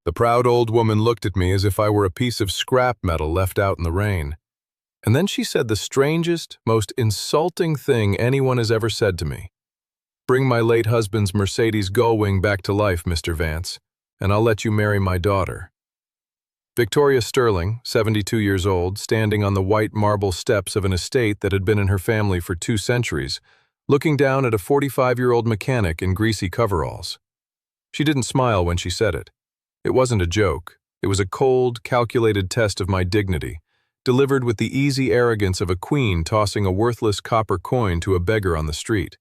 The proud old woman looked at me as if I were a piece of scrap metal left out in the rain. And then she said the strangest, most insulting thing anyone has ever said to me. "Bring my late husband's Mercedes Gullwing back to life, Mr. Vance, and I'll let you marry my daughter." Victoria Sterling, 72 years old, standing on the white marble steps of an estate that had been in her family for 2 centuries, looking down at a 45-year-old mechanic in greasy coveralls. She didn't smile when she said it. It wasn't a joke. It was a cold, calculated test of my dignity, delivered with the easy arrogance of a queen tossing a worthless copper coin to a beggar on the street.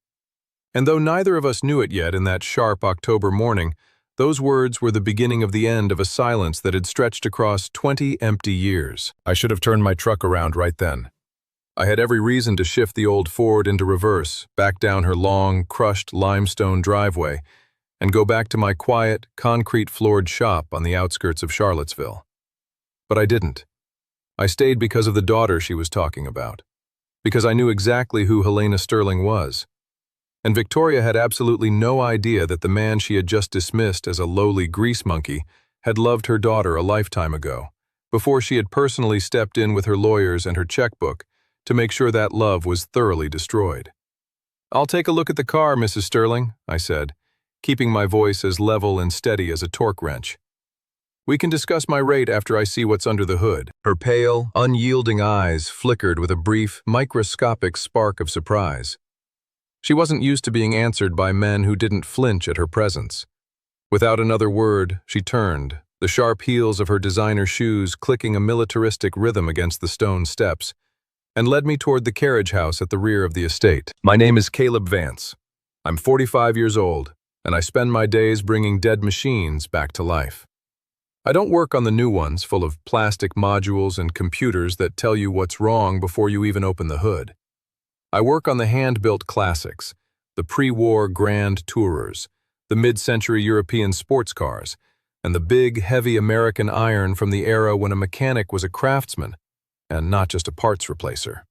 And though neither of us knew it yet in that sharp October morning, those words were the beginning of the end of a silence that had stretched across 20 empty years. I should have turned my truck around right then. I had every reason to shift the old Ford into reverse, back down her long, crushed limestone driveway, and go back to my quiet, concrete-floored shop on the outskirts of Charlottesville. But I didn't. I stayed because of the daughter she was talking about, because I knew exactly who Helena Sterling was. And Victoria had absolutely no idea that the man she had just dismissed as a lowly grease monkey had loved her daughter a lifetime ago, before she had personally stepped in with her lawyers and her checkbook to make sure that love was thoroughly destroyed. "I'll take a look at the car, Mrs. Sterling," I said, keeping my voice as level and steady as a torque wrench. "We can discuss my rate after I see what's under the hood." Her pale, unyielding eyes flickered with a brief, microscopic spark of surprise. She wasn't used to being answered by men who didn't flinch at her presence. Without another word, she turned, the sharp heels of her designer shoes clicking a militaristic rhythm against the stone steps, and led me toward the carriage house at the rear of the estate. "My name is Caleb Vance. I'm 45 years old, and I spend my days bringing dead machines back to life. I don't work on the new ones full of plastic modules and computers that tell you what's wrong before you even open the hood. I work on the hand-built classics, the pre-war grand tourers, the mid-century European sports cars, and the big, heavy American iron from the era when a mechanic was a craftsman and not just a parts replacer.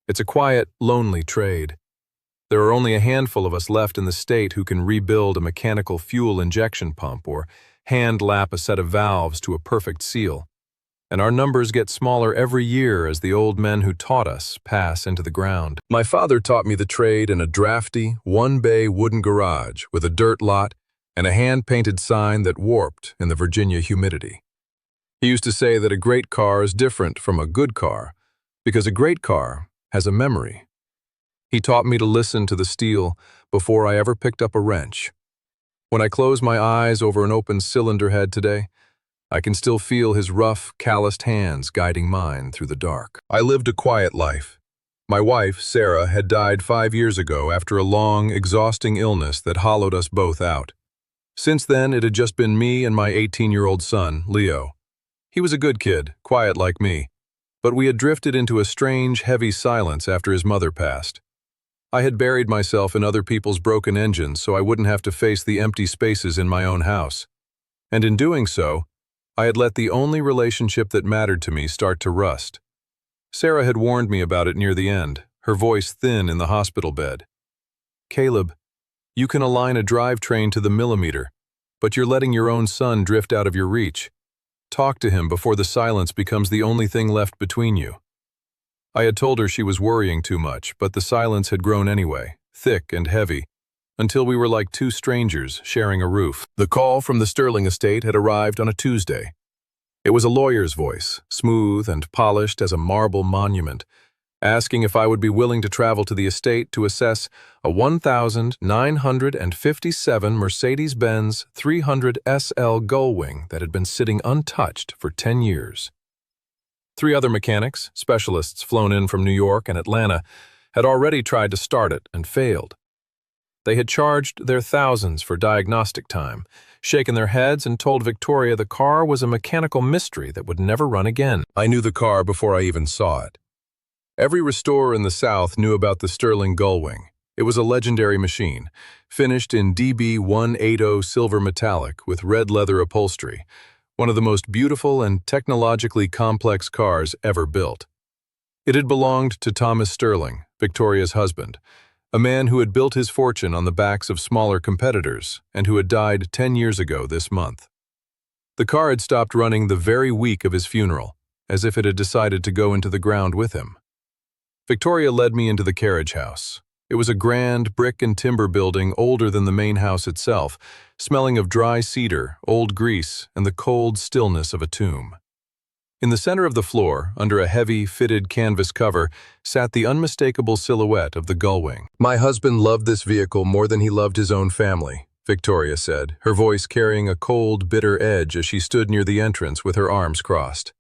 It's a quiet, lonely trade. There are only a handful of us left in the state who can rebuild a mechanical fuel injection pump or hand-lap a set of valves to a perfect seal. And our numbers get smaller every year as the old men who taught us pass into the ground. My father taught me the trade in a drafty, one-bay wooden garage with a dirt lot and a hand-painted sign that warped in the Virginia humidity. He used to say that a great car is different from a good car because a great car has a memory. He taught me to listen to the steel before I ever picked up a wrench. When I close my eyes over an open cylinder head today, I can still feel his rough, calloused hands guiding mine through the dark. I lived a quiet life. My wife, Sarah, had died 5 years ago after a long, exhausting illness that hollowed us both out. Since then, it had just been me and my 18-year-old son, Leo. He was a good kid, quiet like me, but we had drifted into a strange, heavy silence after his mother passed. I had buried myself in other people's broken engines so I wouldn't have to face the empty spaces in my own house. And in doing so, I had let the only relationship that mattered to me start to rust. Sarah had warned me about it near the end, her voice thin in the hospital bed. "Caleb, you can align a drivetrain to the millimeter, but you're letting your own son drift out of your reach. Talk to him before the silence becomes the only thing left between you." I had told her she was worrying too much, but the silence had grown anyway, thick and heavy, until we were like two strangers sharing a roof. The call from the Sterling estate had arrived on a Tuesday. It was a lawyer's voice, smooth and polished as a marble monument, asking if I would be willing to travel to the estate to assess a 1,957 Mercedes-Benz 300 SL Gullwing that had been sitting untouched for 10 years. 3 other mechanics, specialists flown in from New York and Atlanta, had already tried to start it and failed. They had charged their thousands for diagnostic time, shaken their heads and told Victoria the car was a mechanical mystery that would never run again. I knew the car before I even saw it. Every restorer in the South knew about the Sterling Gullwing. It was a legendary machine, finished in DB 180 silver metallic with red leather upholstery, one of the most beautiful and technologically complex cars ever built. It had belonged to Thomas Sterling, Victoria's husband, a man who had built his fortune on the backs of smaller competitors and who had died 10 years ago this month. The car had stopped running the very week of his funeral, as if it had decided to go into the ground with him. Victoria led me into the carriage house. It was a grand brick and timber building older than the main house itself, smelling of dry cedar, old grease, and the cold stillness of a tomb. In the center of the floor, under a heavy, fitted canvas cover, sat the unmistakable silhouette of the Gullwing. "My husband loved this vehicle more than he loved his own family," Victoria said, her voice carrying a cold, bitter edge as she stood near the entrance with her arms crossed.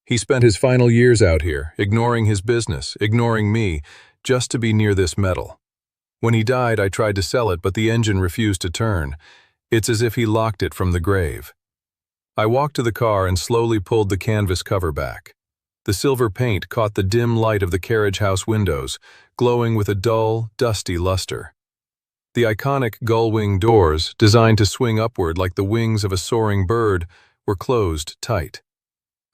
"He spent his final years out here, ignoring his business, ignoring me, just to be near this metal. When he died, I tried to sell it, but the engine refused to turn. It's as if he locked it from the grave." I walked to the car and slowly pulled the canvas cover back. The silver paint caught the dim light of the carriage house windows, glowing with a dull, dusty luster. The iconic gull-wing doors, designed to swing upward like the wings of a soaring bird, were closed tight.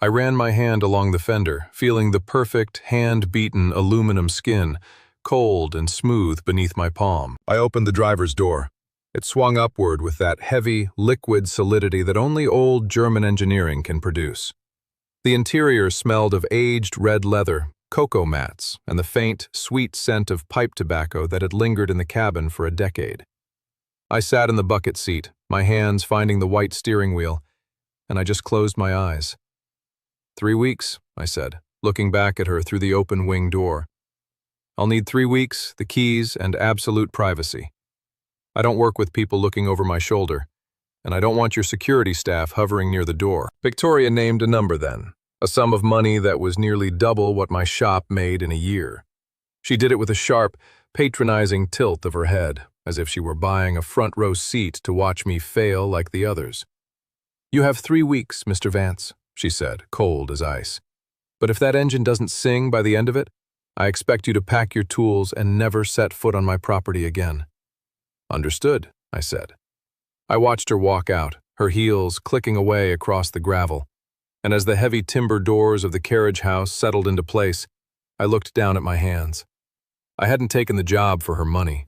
I ran my hand along the fender, feeling the perfect, hand-beaten aluminum skin, cold and smooth beneath my palm. I opened the driver's door. It swung upward with that heavy, liquid solidity that only old German engineering can produce. The interior smelled of aged red leather, cocoa mats, and the faint, sweet scent of pipe tobacco that had lingered in the cabin for a decade. I sat in the bucket seat, my hands finding the white steering wheel, and I just closed my eyes. 3 weeks, I said, looking back at her through the open wing door. I'll need 3 weeks, the keys, and absolute privacy. I don't work with people looking over my shoulder, and I don't want your security staff hovering near the door. Victoria named a number then, a sum of money that was nearly double what my shop made in a year. She did it with a sharp, patronizing tilt of her head, as if she were buying a front-row seat to watch me fail like the others. "You have 3 weeks, Mr. Vance," she said, cold as ice. "But if that engine doesn't sing by the end of it, I expect you to pack your tools and never set foot on my property again." "Understood," I said. I watched her walk out, her heels clicking away across the gravel, and as the heavy timber doors of the carriage house settled into place, I looked down at my hands. I hadn't taken the job for her money.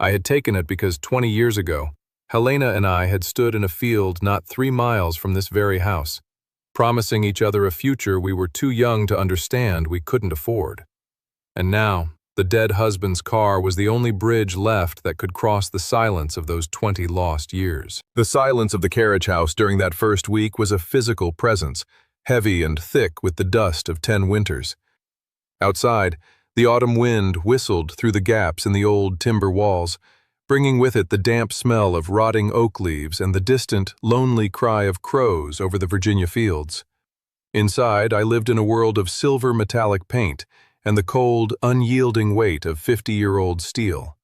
I had taken it because 20 years ago, Helena and I had stood in a field not 3 miles from this very house, promising each other a future we were too young to understand we couldn't afford. And now, the dead husband's car was the only bridge left that could cross the silence of those 20 lost years. The silence of the carriage house during that first week was a physical presence, heavy and thick with the dust of 10 winters. Outside, the autumn wind whistled through the gaps in the old timber walls, bringing with it the damp smell of rotting oak leaves and the distant, lonely cry of crows over the Virginia fields. Inside, I lived in a world of silver metallic paint and the cold, unyielding weight of 50-year-old steel.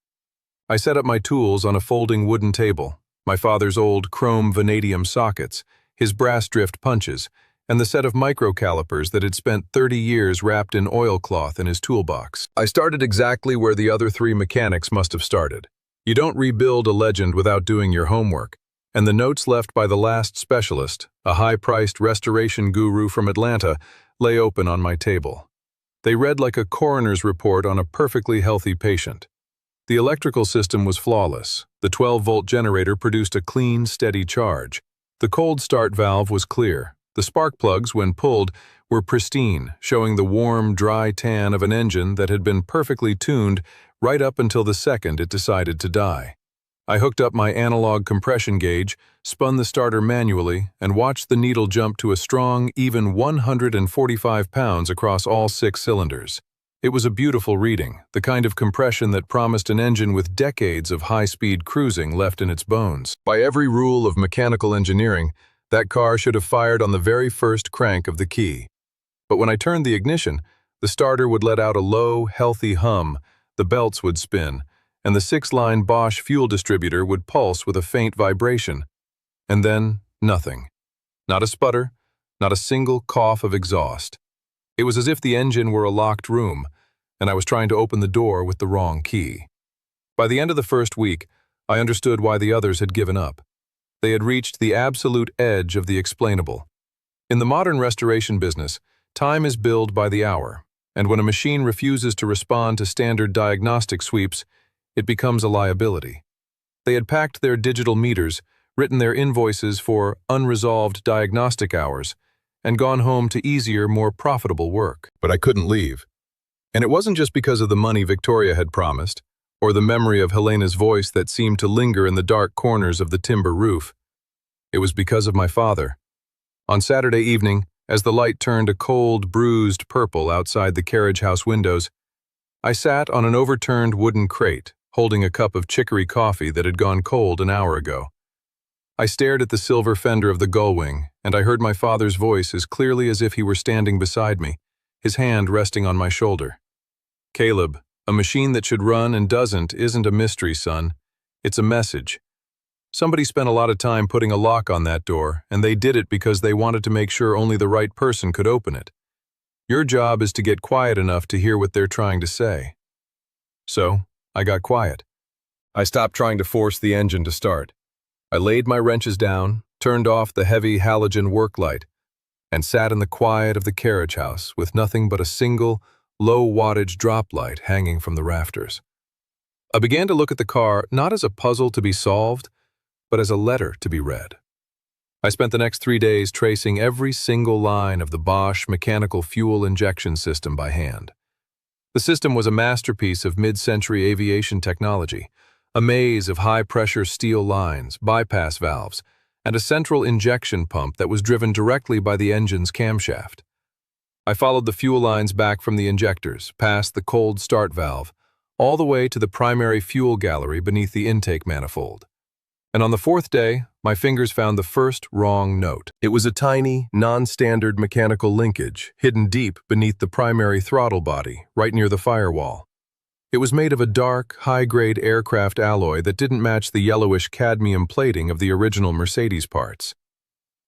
I set up my tools on a folding wooden table, my father's old chrome vanadium sockets, his brass drift punches, and the set of micro-calipers that had spent 30 years wrapped in oilcloth in his toolbox. I started exactly where the other 3 mechanics must have started. You don't rebuild a legend without doing your homework, and the notes left by the last specialist, a high-priced restoration guru from Atlanta, lay open on my table. They read like a coroner's report on a perfectly healthy patient. The electrical system was flawless. The 12-volt generator produced a clean, steady charge. The cold start valve was clear. The spark plugs, when pulled, were pristine, showing the warm, dry tan of an engine that had been perfectly tuned right up until the second it decided to die. I hooked up my analog compression gauge, spun the starter manually, and watched the needle jump to a strong, even 145 pounds across all 6 cylinders. It was a beautiful reading, the kind of compression that promised an engine with decades of high-speed cruising left in its bones. By every rule of mechanical engineering, that car should have fired on the very first crank of the key. But when I turned the ignition, the starter would let out a low, healthy hum, the belts would spin, and the 6-line Bosch fuel distributor would pulse with a faint vibration. And then, nothing. Not a sputter, not a single cough of exhaust. It was as if the engine were a locked room, and I was trying to open the door with the wrong key. By the end of the first week, I understood why the others had given up. They had reached the absolute edge of the explainable. In the modern restoration business, time is billed by the hour, and when a machine refuses to respond to standard diagnostic sweeps, it becomes a liability. They had packed their digital meters, written their invoices for unresolved diagnostic hours, and gone home to easier, more profitable work. But I couldn't leave. And it wasn't just because of the money Victoria had promised, or the memory of Helena's voice that seemed to linger in the dark corners of the timber roof. It was because of my father. On Saturday evening, as the light turned a cold, bruised purple outside the carriage house windows, I sat on an overturned wooden crate, holding a cup of chicory coffee that had gone cold an hour ago. I stared at the silver fender of the Gullwing, and I heard my father's voice as clearly as if he were standing beside me, his hand resting on my shoulder. "Caleb, a machine that should run and doesn't isn't a mystery, son. It's a message. Somebody spent a lot of time putting a lock on that door, and they did it because they wanted to make sure only the right person could open it. Your job is to get quiet enough to hear what they're trying to say." So, I got quiet. I stopped trying to force the engine to start. I laid my wrenches down, turned off the heavy halogen work light, and sat in the quiet of the carriage house with nothing but a single, low-wattage drop light hanging from the rafters. I began to look at the car not as a puzzle to be solved, but as a letter to be read. I spent the next 3 days tracing every single line of the Bosch mechanical fuel injection system by hand. The system was a masterpiece of mid-century aviation technology, a maze of high-pressure steel lines, bypass valves, and a central injection pump that was driven directly by the engine's camshaft. I followed the fuel lines back from the injectors, past the cold start valve, all the way to the primary fuel gallery beneath the intake manifold. And on the 4th day, my fingers found the first wrong note. It was a tiny, non-standard mechanical linkage, hidden deep beneath the primary throttle body, right near the firewall. It was made of a dark, high-grade aircraft alloy that didn't match the yellowish cadmium plating of the original Mercedes parts.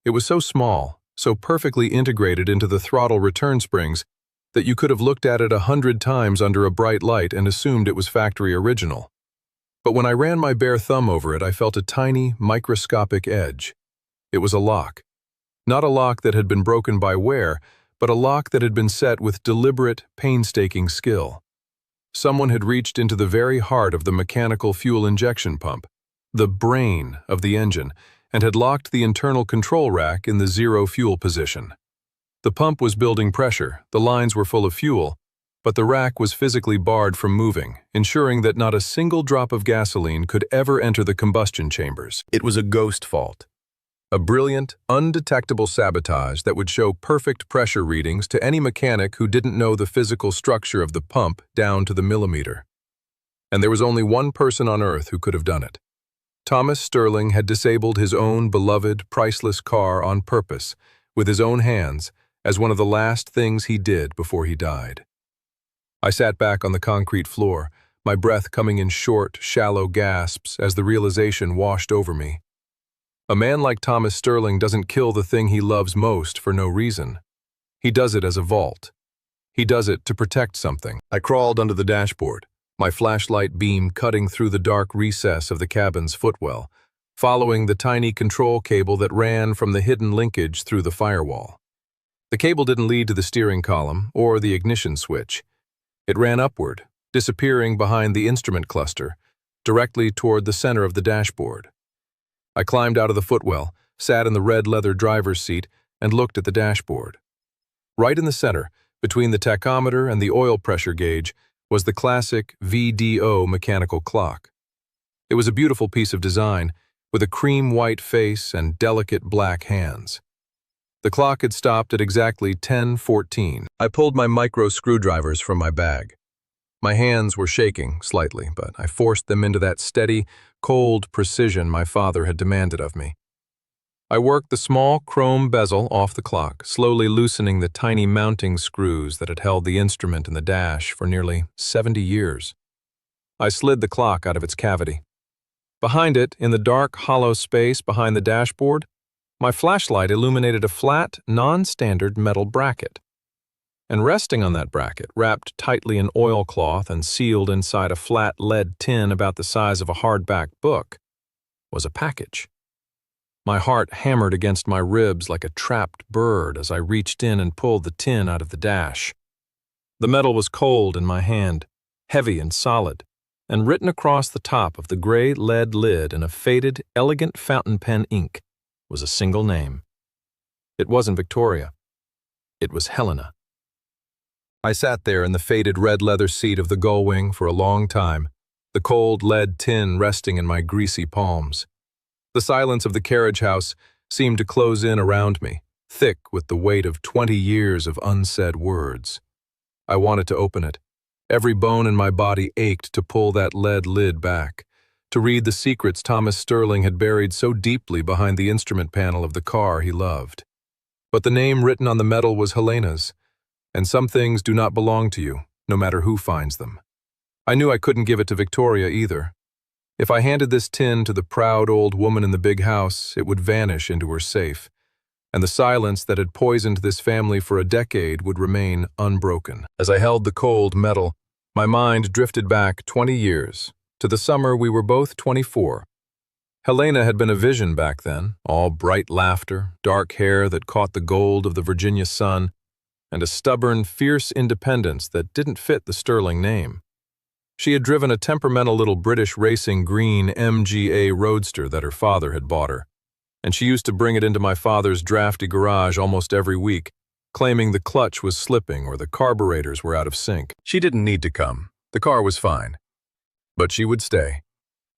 It was so small, so perfectly integrated into the throttle return springs, that you could have looked at it 100 times under a bright light and assumed it was factory original. But when I ran my bare thumb over it, I felt a tiny, microscopic edge. It was a lock. Not a lock that had been broken by wear, but a lock that had been set with deliberate, painstaking skill. Someone had reached into the very heart of the mechanical fuel injection pump, the brain of the engine, and had locked the internal control rack in the zero fuel position. The pump was building pressure, the lines were full of fuel, but the rack was physically barred from moving, ensuring that not a single drop of gasoline could ever enter the combustion chambers. It was a ghost fault. A brilliant, undetectable sabotage that would show perfect pressure readings to any mechanic who didn't know the physical structure of the pump down to the millimeter. And there was only one person on Earth who could have done it. Thomas Sterling had disabled his own beloved, priceless car on purpose, with his own hands, as one of the last things he did before he died. I sat back on the concrete floor, my breath coming in short, shallow gasps as the realization washed over me. A man like Thomas Sterling doesn't kill the thing he loves most for no reason. He does it as a vault. He does it to protect something. I crawled under the dashboard, my flashlight beam cutting through the dark recess of the cabin's footwell, following the tiny control cable that ran from the hidden linkage through the firewall. The cable didn't lead to the steering column or the ignition switch. It ran upward, disappearing behind the instrument cluster, directly toward the center of the dashboard. I climbed out of the footwell, sat in the red leather driver's seat, and looked at the dashboard. Right in the center, between the tachometer and the oil pressure gauge, was the classic VDO mechanical clock. It was a beautiful piece of design, with a cream-white face and delicate black hands. The clock had stopped at exactly 10:14. I pulled my micro screwdrivers from my bag. My hands were shaking slightly, but I forced them into that steady, cold precision my father had demanded of me. I worked the small chrome bezel off the clock, slowly loosening the tiny mounting screws that had held the instrument in the dash for nearly 70 years. I slid the clock out of its cavity. Behind it, in the dark, hollow space behind the dashboard, my flashlight illuminated a flat, non-standard metal bracket. And resting on that bracket, wrapped tightly in oilcloth and sealed inside a flat lead tin about the size of a hardback book, was a package. My heart hammered against my ribs like a trapped bird as I reached in and pulled the tin out of the dash. The metal was cold in my hand, heavy and solid, and written across the top of the gray lead lid in a faded, elegant fountain pen ink was a single name. It wasn't Victoria. It was Helena. I sat there in the faded red leather seat of the Gullwing for a long time, the cold lead tin resting in my greasy palms. The silence of the carriage house seemed to close in around me, thick with the weight of 20 years of unsaid words. I wanted to open it. Every bone in my body ached to pull that lead lid back, to read the secrets Thomas Sterling had buried so deeply behind the instrument panel of the car he loved. But the name written on the metal was Helena's, and some things do not belong to you, no matter who finds them. I knew I couldn't give it to Victoria either. If I handed this tin to the proud old woman in the big house, it would vanish into her safe, and the silence that had poisoned this family for a decade would remain unbroken. As I held the cold metal, my mind drifted back 20 years, to the summer we were both 24. Helena had been a vision back then, all bright laughter, dark hair that caught the gold of the Virginia sun, and a stubborn, fierce independence that didn't fit the Sterling name. She had driven a temperamental little British racing green MGA roadster that her father had bought her, and she used to bring it into my father's drafty garage almost every week, claiming the clutch was slipping or the carburetors were out of sync. She didn't need to come. The car was fine. But she would stay.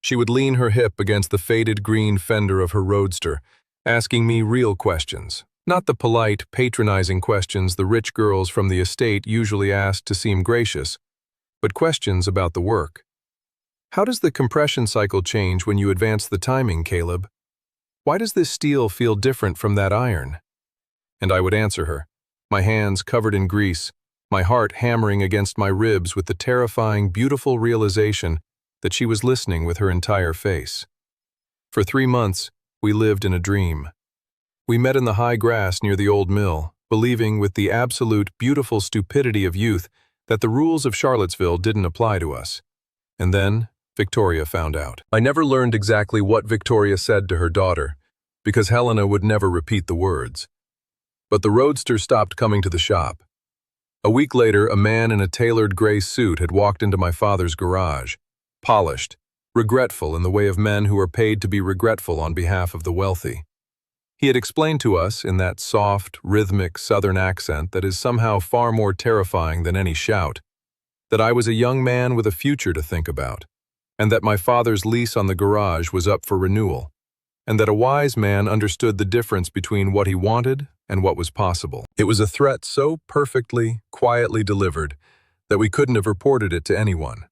She would lean her hip against the faded green fender of her roadster, asking me real questions. Not the polite, patronizing questions the rich girls from the estate usually asked to seem gracious, but questions about the work. How does the compression cycle change when you advance the timing, Caleb? Why does this steel feel different from that iron? And I would answer her, my hands covered in grease, my heart hammering against my ribs with the terrifying, beautiful realization that she was listening with her entire face. For 3 months, we lived in a dream. We met in the high grass near the old mill, believing with the absolute beautiful stupidity of youth that the rules of Charlottesville didn't apply to us. And then, Victoria found out. I never learned exactly what Victoria said to her daughter, because Helena would never repeat the words. But the roadster stopped coming to the shop. A week later, a man in a tailored gray suit had walked into my father's garage, polished, regretful in the way of men who are paid to be regretful on behalf of the wealthy. He had explained to us, in that soft, rhythmic Southern accent that is somehow far more terrifying than any shout, that I was a young man with a future to think about, and that my father's lease on the garage was up for renewal, and that a wise man understood the difference between what he wanted and what was possible. It was a threat so perfectly, quietly delivered that we couldn't have reported it to anyone.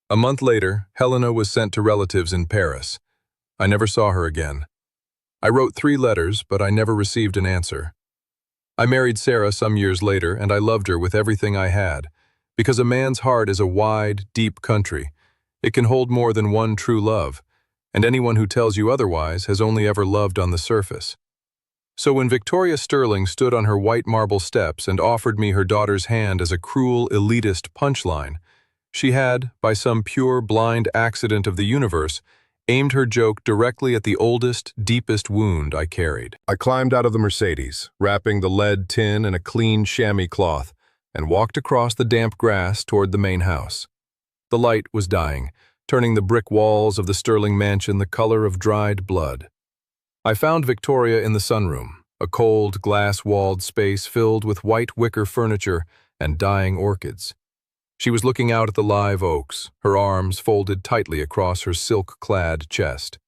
A month later, Helena was sent to relatives in Paris. I never saw her again. I wrote 3 letters, but I never received an answer. I married Sarah some years later, and I loved her with everything I had, because a man's heart is a wide, deep country. It can hold more than one true love, and anyone who tells you otherwise has only ever loved on the surface. So when Victoria Sterling stood on her white marble steps and offered me her daughter's hand as a cruel, elitist punchline, she had, by some pure, blind accident of the universe, aimed her joke directly at the oldest, deepest wound I carried. I climbed out of the Mercedes, wrapping the lead tin in a clean chamois cloth, and walked across the damp grass toward the main house. The light was dying, turning the brick walls of the Sterling mansion the color of dried blood. I found Victoria in the sunroom, a cold, glass-walled space filled with white wicker furniture and dying orchids. She was looking out at the live oaks, her arms folded tightly across her silk-clad chest.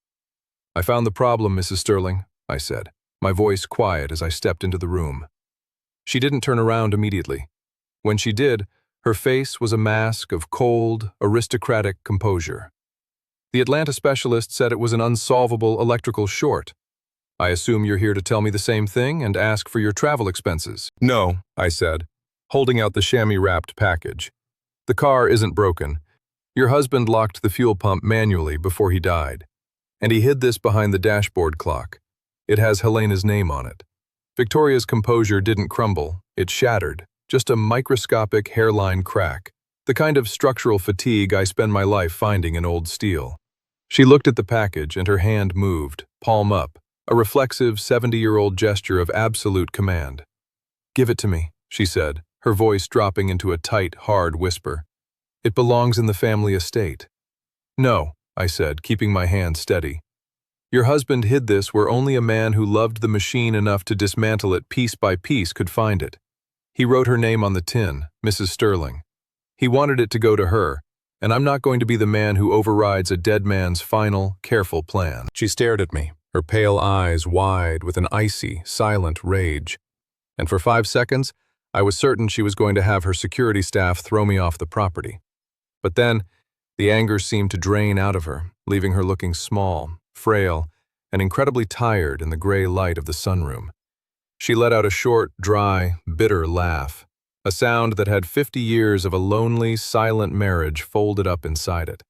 "I found the problem, Mrs. Sterling," I said, my voice quiet as I stepped into the room. She didn't turn around immediately. When she did, her face was a mask of cold, aristocratic composure. "The Atlanta specialist said it was an unsolvable electrical short. I assume you're here to tell me the same thing and ask for your travel expenses." "No," I said, holding out the chamois-wrapped package. "The car isn't broken. Your husband locked the fuel pump manually before he died, and he hid this behind the dashboard clock. It has Helena's name on it." Victoria's composure didn't crumble, it shattered, just a microscopic hairline crack, the kind of structural fatigue I spend my life finding in old steel. She looked at the package and her hand moved, palm up, a reflexive 70-year-old gesture of absolute command. "Give it to me," she said, her voice dropping into a tight, hard whisper. It belongs in the family estate." "No," I said, keeping my hand steady. "Your husband hid this where only a man who loved the machine enough to dismantle it piece by piece could find it. He wrote her name on the tin, Mrs. Sterling. He wanted it to go to her, and I'm not going to be the man who overrides a dead man's final, careful plan." She stared at me, her pale eyes wide with an icy, silent rage. And for 5 seconds, I was certain she was going to have her security staff throw me off the property. But then, the anger seemed to drain out of her, leaving her looking small, frail, and incredibly tired in the gray light of the sunroom. She let out a short, dry, bitter laugh, a sound that had 50 years of a lonely, silent marriage folded up inside it.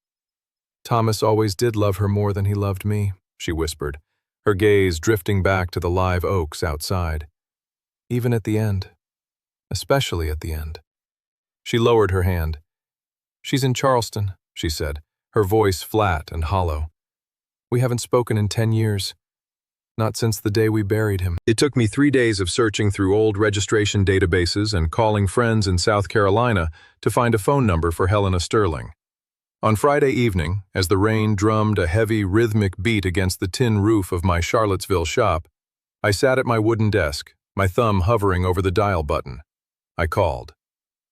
"Thomas always did love her more than he loved me," she whispered, her gaze drifting back to the live oaks outside. "Even at the end. Especially at the end." She lowered her hand. "She's in Charleston," she said, her voice flat and hollow. "We haven't spoken in 10 years. Not since the day we buried him." It took me 3 days of searching through old registration databases and calling friends in South Carolina to find a phone number for Helena Sterling. On Friday evening, as the rain drummed a heavy, rhythmic beat against the tin roof of my Charlottesville shop, I sat at my wooden desk, my thumb hovering over the dial button. I called.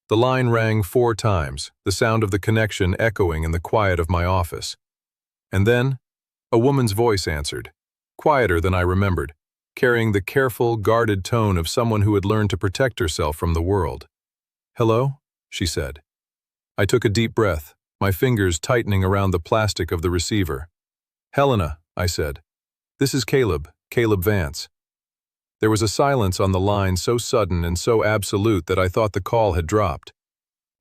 The line rang 4 times, the sound of the connection echoing in the quiet of my office. And then, a woman's voice answered, quieter than I remembered, carrying the careful, guarded tone of someone who had learned to protect herself from the world. "Hello?" she said. I took a deep breath, my fingers tightening around the plastic of the receiver. "Helena," I said. "This is Caleb Vance." There was a silence on the line so sudden and so absolute that I thought the call had dropped.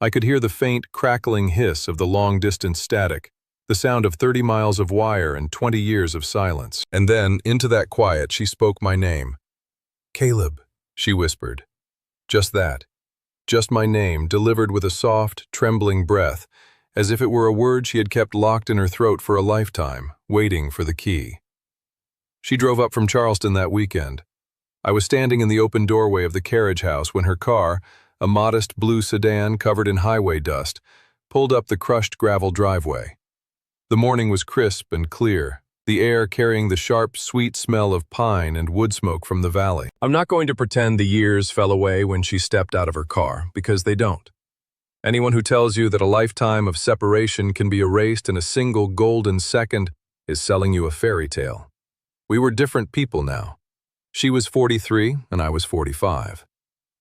I could hear the faint, crackling hiss of the long-distance static, the sound of 30 miles of wire and 20 years of silence. And then, into that quiet, she spoke my name. "Caleb," she whispered. Just that. Just my name, delivered with a soft, trembling breath, as if it were a word she had kept locked in her throat for a lifetime, waiting for the key. She drove up from Charleston that weekend. I was standing in the open doorway of the carriage house when her car, a modest blue sedan covered in highway dust, pulled up the crushed gravel driveway. The morning was crisp and clear, the air carrying the sharp, sweet smell of pine and wood smoke from the valley. I'm not going to pretend the years fell away when she stepped out of her car, because they don't. Anyone who tells you that a lifetime of separation can be erased in a single golden second is selling you a fairy tale. We were different people now. She was 43 and I was 45.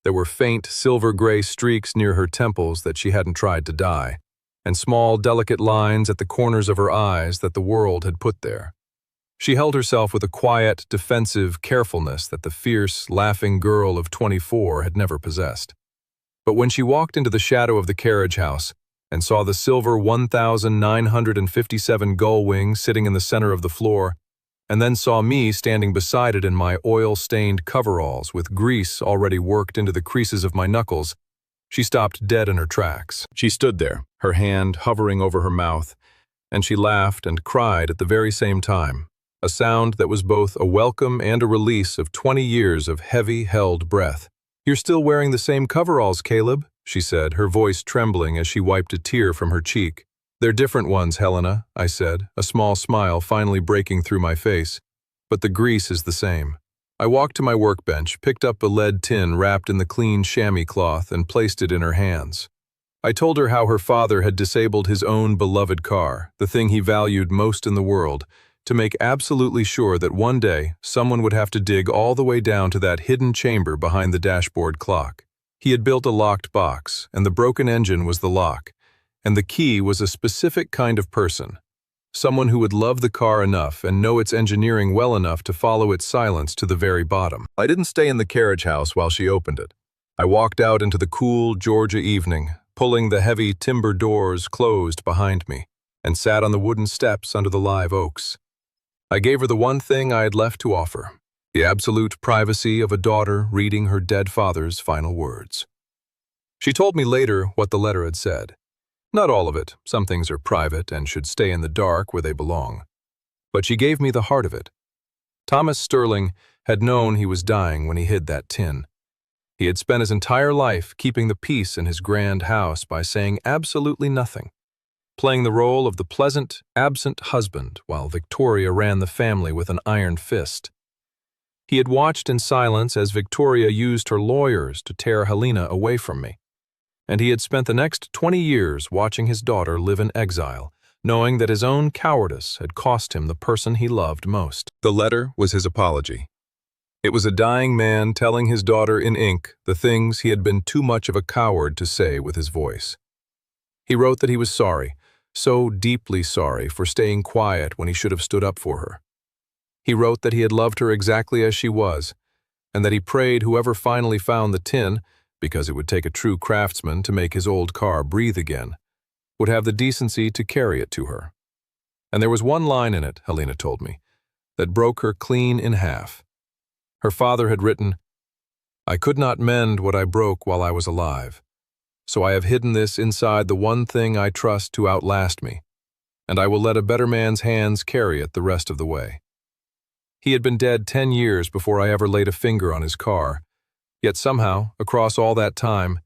There were faint, silver-gray streaks near her temples that she hadn't tried to dye, and small, delicate lines at the corners of her eyes that the world had put there. She held herself with a quiet, defensive carefulness that the fierce, laughing girl of 24 had never possessed. But when she walked into the shadow of the carriage house and saw the silver 1957 Gullwing sitting in the center of the floor, and then saw me standing beside it in my oil-stained coveralls with grease already worked into the creases of my knuckles, she stopped dead in her tracks. She stood there, her hand hovering over her mouth, and she laughed and cried at the very same time, a sound that was both a welcome and a release of 20 years of heavy, held breath. "You're still wearing the same coveralls, Caleb," she said, her voice trembling as she wiped a tear from her cheek. "They're different ones, Helena," I said, a small smile finally breaking through my face. "But the grease is the same." I walked to my workbench, picked up a lead tin wrapped in the clean chamois cloth, and placed it in her hands. I told her how her father had disabled his own beloved car, the thing he valued most in the world, to make absolutely sure that one day someone would have to dig all the way down to that hidden chamber behind the dashboard clock. He had built a locked box, and the broken engine was the lock, and the key was a specific kind of person. Someone who would love the car enough and know its engineering well enough to follow its silence to the very bottom. I didn't stay in the carriage house while she opened it. I walked out into the cool Georgia evening, pulling the heavy timber doors closed behind me, and sat on the wooden steps under the live oaks. I gave her the one thing I had left to offer, the absolute privacy of a daughter reading her dead father's final words. She told me later what the letter had said. Not all of it. Some things are private and should stay in the dark where they belong. But she gave me the heart of it. Thomas Sterling had known he was dying when he hid that tin. He had spent his entire life keeping the peace in his grand house by saying absolutely nothing, playing the role of the pleasant, absent husband while Victoria ran the family with an iron fist. He had watched in silence as Victoria used her lawyers to tear Helena away from me, and he had spent the next 20 years watching his daughter live in exile, knowing that his own cowardice had cost him the person he loved most. The letter was his apology. It was a dying man telling his daughter in ink the things he had been too much of a coward to say with his voice. He wrote that he was sorry, so deeply sorry for staying quiet when he should have stood up for her. He wrote that he had loved her exactly as she was, and that he prayed whoever finally found the tin, because it would take a true craftsman to make his old car breathe again, would have the decency to carry it to her. And there was one line in it, Helena told me, that broke her clean in half. Her father had written, "I could not mend what I broke while I was alive, so I have hidden this inside the one thing I trust to outlast me, and I will let a better man's hands carry it the rest of the way." He had been dead 10 years before I ever laid a finger on his car, yet somehow, across all that time,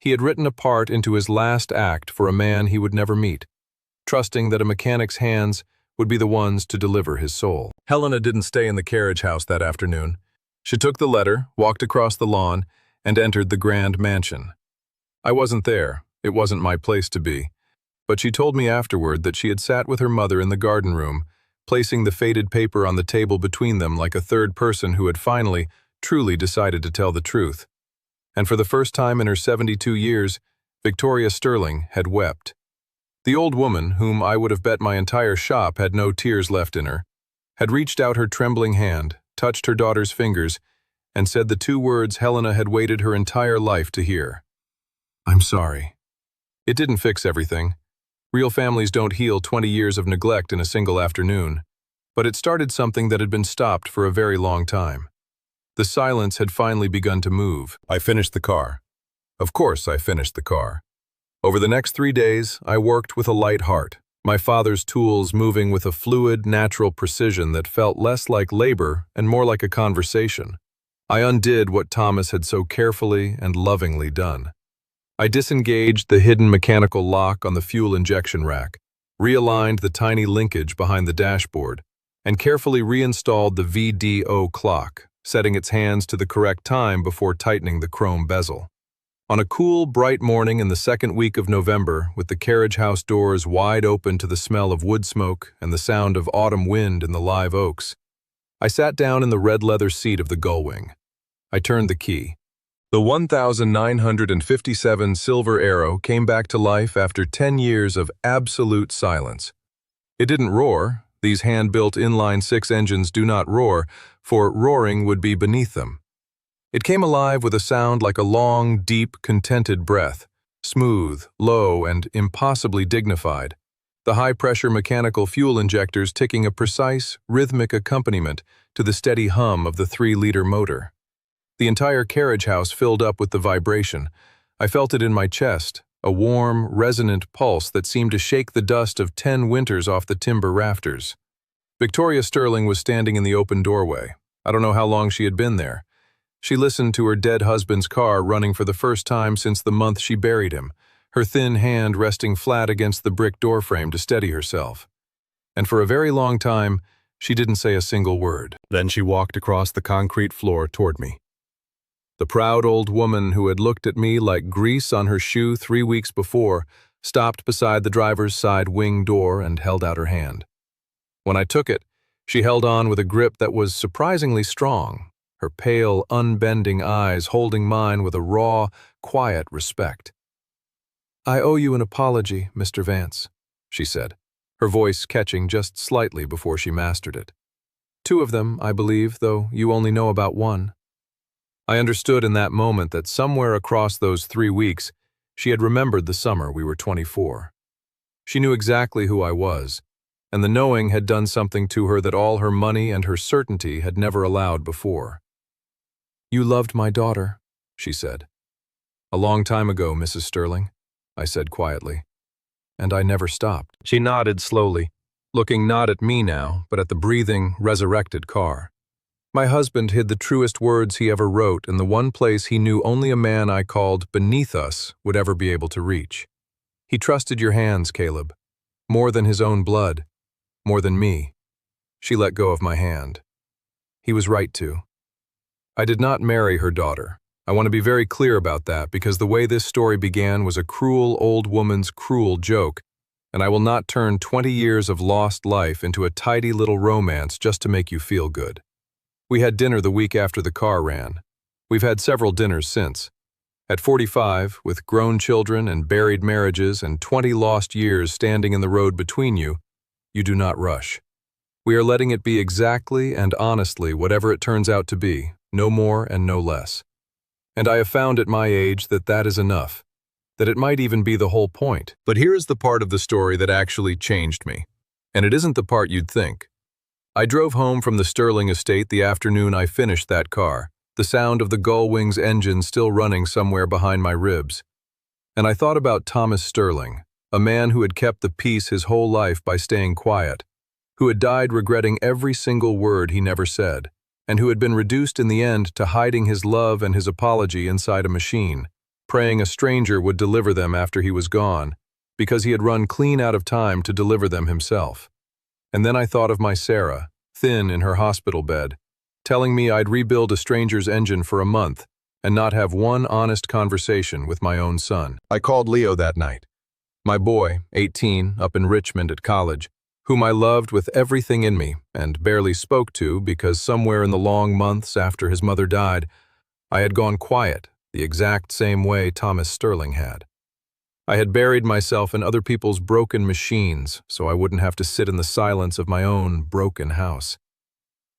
he had written a part into his last act for a man he would never meet, trusting that a mechanic's hands would be the ones to deliver his soul. Helena didn't stay in the carriage house that afternoon. She took the letter, walked across the lawn, and entered the grand mansion. I wasn't there. It wasn't my place to be. But she told me afterward that she had sat with her mother in the garden room, placing the faded paper on the table between them like a third person who had finally, truly decided to tell the truth. And for the first time in her 72 years, Victoria Sterling had wept. The old woman, whom I would have bet my entire shop had no tears left in her, had reached out her trembling hand, touched her daughter's fingers, and said the two words Helena had waited her entire life to hear. "I'm sorry." It didn't fix everything. Real families don't heal 20 years of neglect in a single afternoon, but it started something that had been stopped for a very long time. The silence had finally begun to move. I finished the car. Of course I finished the car. Over the next 3 days, I worked with a light heart, my father's tools moving with a fluid, natural precision that felt less like labor and more like a conversation. I undid what Thomas had so carefully and lovingly done. I disengaged the hidden mechanical lock on the fuel injection rack, realigned the tiny linkage behind the dashboard, and carefully reinstalled the VDO clock, setting its hands to the correct time before tightening the chrome bezel. On a cool, bright morning in the second week of November, with the carriage house doors wide open to the smell of wood smoke and the sound of autumn wind in the live oaks, I sat down in the red leather seat of the Gullwing. I turned the key. The 1957 Silver Arrow came back to life after 10 years of absolute silence. It didn't roar. These hand-built inline-six engines do not roar, for roaring would be beneath them. It came alive with a sound like a long, deep, contented breath, smooth, low, and impossibly dignified, the high-pressure mechanical fuel injectors ticking a precise, rhythmic accompaniment to the steady hum of the 3-liter motor. The entire carriage house filled up with the vibration. I felt it in my chest, a warm, resonant pulse that seemed to shake the dust of 10 winters off the timber rafters. Victoria Sterling was standing in the open doorway. I don't know how long she had been there. She listened to her dead husband's car running for the first time since the month she buried him, her thin hand resting flat against the brick doorframe to steady herself. And for a very long time, she didn't say a single word. Then she walked across the concrete floor toward me. The proud old woman who had looked at me like grease on her shoe 3 weeks before stopped beside the driver's side wing door and held out her hand. When I took it, she held on with a grip that was surprisingly strong, her pale, unbending eyes holding mine with a raw, quiet respect. "I owe you an apology, Mr. Vance," she said, her voice catching just slightly before she mastered it. "2 of them, I believe, though you only know about 1. I understood in that moment that somewhere across those 3 weeks, she had remembered the summer we were 24. She knew exactly who I was, and the knowing had done something to her that all her money and her certainty had never allowed before. "You loved my daughter," she said. "A long time ago, Mrs. Sterling," I said quietly. "And I never stopped." She nodded slowly, looking not at me now, but at the breathing, resurrected car. My husband hid the truest words he ever wrote in the one place he knew only a man I called beneath us would ever be able to reach. He trusted your hands, Caleb. More than his own blood. More than me. She let go of my hand. He was right to. I did not marry her daughter. I want to be very clear about that because the way this story began was a cruel old woman's cruel joke, and I will not turn 20 years of lost life into a tidy little romance just to make you feel good. We had dinner the week after the car ran. We've had several dinners since. At 45, with grown children and buried marriages and 20 lost years standing in the road between you, you do not rush. We are letting it be exactly and honestly whatever it turns out to be, no more and no less. And I have found at my age that that is enough, that it might even be the whole point. But here is the part of the story that actually changed me. And it isn't the part you'd think. I drove home from the Sterling estate the afternoon I finished that car, the sound of the Gullwing's engine still running somewhere behind my ribs. And I thought about Thomas Sterling, a man who had kept the peace his whole life by staying quiet, who had died regretting every single word he never said, and who had been reduced in the end to hiding his love and his apology inside a machine, praying a stranger would deliver them after he was gone, because he had run clean out of time to deliver them himself. And then I thought of my Sarah, thin in her hospital bed, telling me I'd rebuild a stranger's engine for a month and not have one honest conversation with my own son. I called Leo that night. My boy, 18, up in Richmond at college, whom I loved with everything in me and barely spoke to because somewhere in the long months after his mother died, I had gone quiet the exact same way Thomas Sterling had. I had buried myself in other people's broken machines so I wouldn't have to sit in the silence of my own broken house.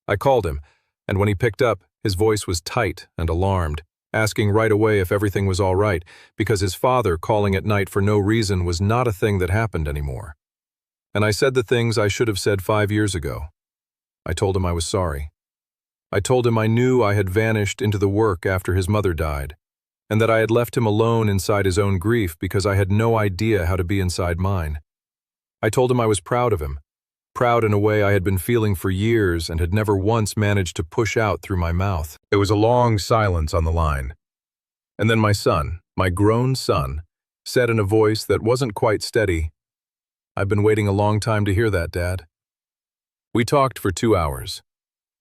I called him, and when he picked up, his voice was tight and alarmed, asking right away if everything was all right, because his father calling at night for no reason was not a thing that happened anymore. And I said the things I should have said 5 years ago. I told him I was sorry. I told him I knew I had vanished into the work after his mother died, and that I had left him alone inside his own grief because I had no idea how to be inside mine. I told him I was proud of him, proud in a way I had been feeling for years and had never once managed to push out through my mouth. There was a long silence on the line. And then my son, my grown son, said in a voice that wasn't quite steady, "I've been waiting a long time to hear that, Dad." We talked for 2 hours.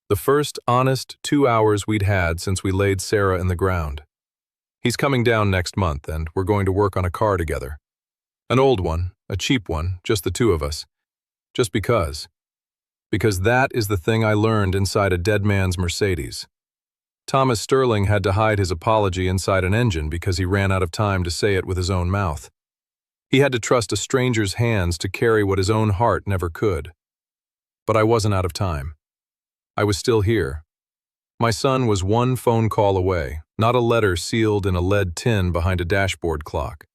The first honest 2 hours we'd had since we laid Sarah in the ground. He's coming down next month, and we're going to work on a car together. An old one, a cheap one, just the two of us. Just because. Because that is the thing I learned inside a dead man's Mercedes. Thomas Sterling had to hide his apology inside an engine because he ran out of time to say it with his own mouth. He had to trust a stranger's hands to carry what his own heart never could. But I wasn't out of time. I was still here. My son was one phone call away, not a letter sealed in a lead tin behind a dashboard clock.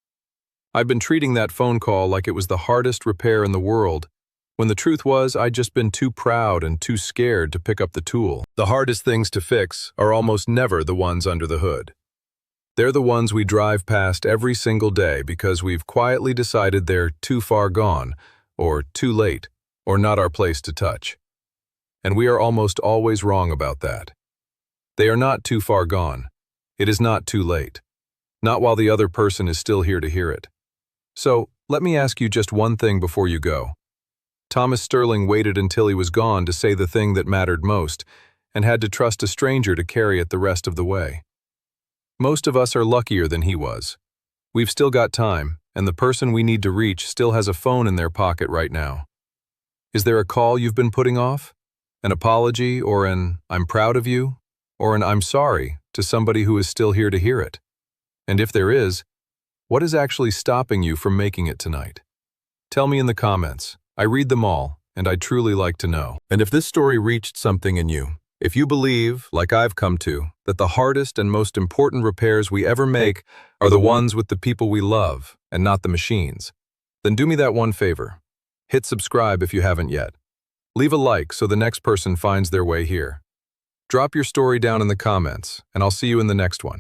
I'd been treating that phone call like it was the hardest repair in the world, when the truth was I'd just been too proud and too scared to pick up the tool. The hardest things to fix are almost never the ones under the hood. They're the ones we drive past every single day because we've quietly decided they're too far gone, or too late, or not our place to touch. And we are almost always wrong about that. They are not too far gone. It is not too late. Not while the other person is still here to hear it. So, let me ask you just one thing before you go. Thomas Sterling waited until he was gone to say the thing that mattered most, and had to trust a stranger to carry it the rest of the way. Most of us are luckier than he was. We've still got time, and the person we need to reach still has a phone in their pocket right now. Is there a call you've been putting off? An apology, or an "I'm proud of you"? Or an "I'm sorry" to somebody who is still here to hear it? And if there is, what is actually stopping you from making it tonight? Tell me in the comments. I read them all, and I'd truly like to know. And if this story reached something in you, if you believe, like I've come to, that the hardest and most important repairs we ever make are the ones with the people we love and not the machines, then do me that one favor. Hit subscribe if you haven't yet. Leave a like so the next person finds their way here. Drop your story down in the comments, and I'll see you in the next one.